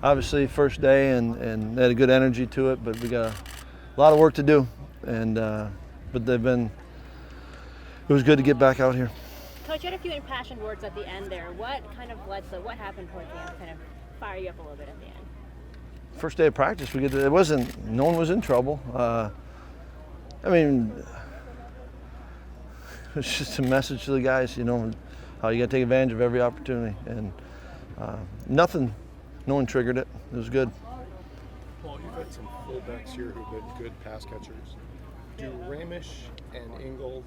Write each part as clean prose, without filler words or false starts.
obviously first day and they had a good energy to it, but we got a lot of work to do. And but it was good to get back out here. Coach, you had a few impassioned words at the end there. What kind of what happened towards the end kind of fire you up a little bit at the end? First day of practice, no one was in trouble. I mean, it's just a message to the guys, you know, how you got to take advantage of every opportunity. And no one triggered it. It was good. Paul, you've had some fullbacks here who've been good pass catchers. Do Ramish and Ingold,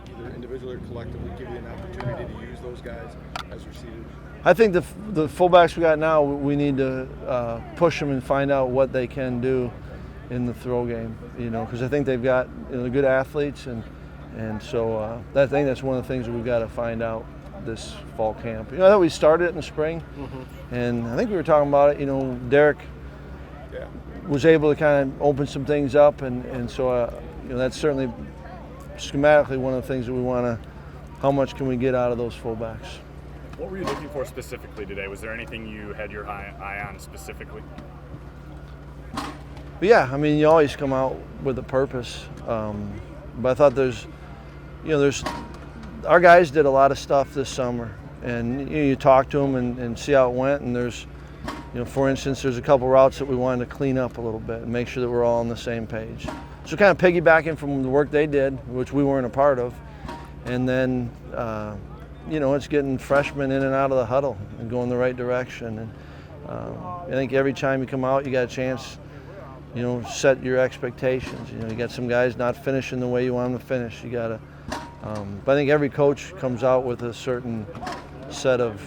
either individually or collectively, give you an opportunity to use those guys as receivers? I think the fullbacks we got now, we need to push them and find out what they can do in the throw game, you know, because I think they've got, you know, good athletes, and so I think that's one of the things that we've got to find out this fall camp. You know, I thought we started it in the spring, and I think we were talking about it. You know, Derek was able to kind of open some things up, and so you know, that's certainly schematically one of the things that we want to. How much can we get out of those fullbacks? What were you looking for specifically today? Was there anything you had your eye on specifically? But yeah, I mean, you always come out with a purpose. But I thought there's our guys did a lot of stuff this summer, and you talk to them and see how it went. And there's, you know, for instance, there's a couple routes that we wanted to clean up a little bit and make sure that we're all on the same page. So kind of piggybacking from the work they did, which we weren't a part of, and then you know, it's getting freshmen in and out of the huddle and going the right direction. And I think every time you come out, you got a chance, you know, set your expectations. You know, you got some guys not finishing the way you want them to finish. You got to. But I think every coach comes out with a certain set of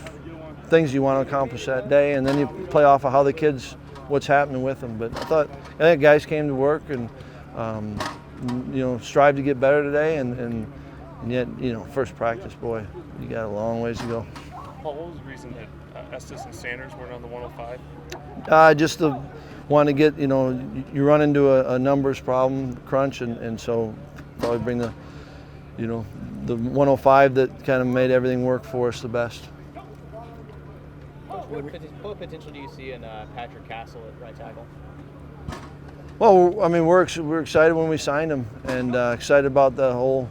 things you want to accomplish that day, and then you play off of how the kids, what's happening with them. But I think guys came to work and you know, strive to get better today, and yet, you know, first practice, boy, you got a long ways to go. Paul, what was the reason that Estes and Sanders weren't on the 105? Just to want to get, you know, you run into a numbers problem, crunch, and so probably bring the, you know, the 105 that kind of made everything work for us the best. What potential do you see in Patrick Castle at right tackle? Well, I mean, we're excited when we signed him, and excited about the whole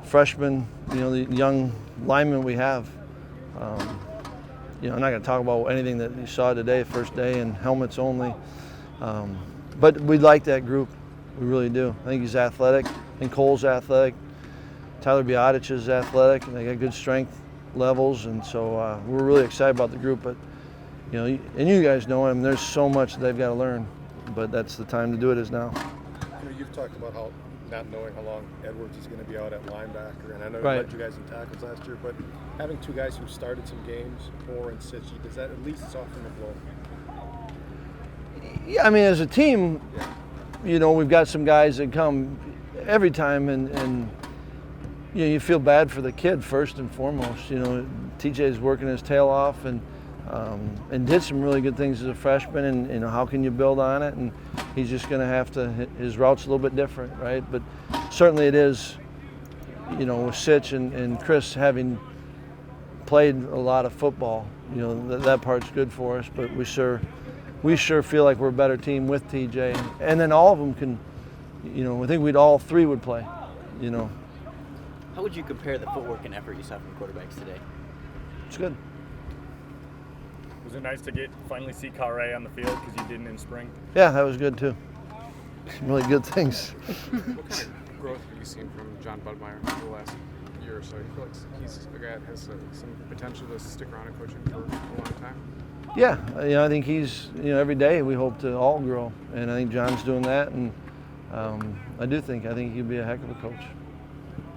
freshman, you know, the young linemen we have. You know, I'm not going to talk about anything that you saw today, first day, and helmets only. But we like that group. We really do. I think he's athletic. I think Cole's athletic. Tyler Biotic is athletic, and they got good strength levels, and so we're really excited about the group. But, you know, and you guys know him, there's so much that they've got to learn, but that's the time to do it is now. You know, you've talked about how not knowing how long Edwards is going to be out at linebacker, and I know Right. you led you guys in tackles last year, but having two guys who started some games, Moore and Sitchy, does that at least soften the blow? Yeah, I mean, as a team, you know, we've got some guys that come every time, and you know, you feel bad for the kid first and foremost. You know, TJ's working his tail off and did some really good things as a freshman, and you know, how can you build on it? And he's just going to have to, his route's a little bit different, right? But certainly it is, you know, with Sitch and Chris having played a lot of football, you know, that part's good for us. But we sure feel like we're a better team with TJ, and then all of them can, you know, I think all three would play, you know. How would you compare the footwork and effort you saw from quarterbacks today? It's good. Was it nice to finally see Carre on the field because you didn't in spring? Yeah, that was good too. Some really good things. What kind of growth have you seen from John Budmeyer over the last year or so? Do you feel like he's a guy that has some potential to stick around in coaching for a long time? Yeah, you know, I think he's, you know, every day we hope to all grow, and I think John's doing that, and I think he'd be a heck of a coach.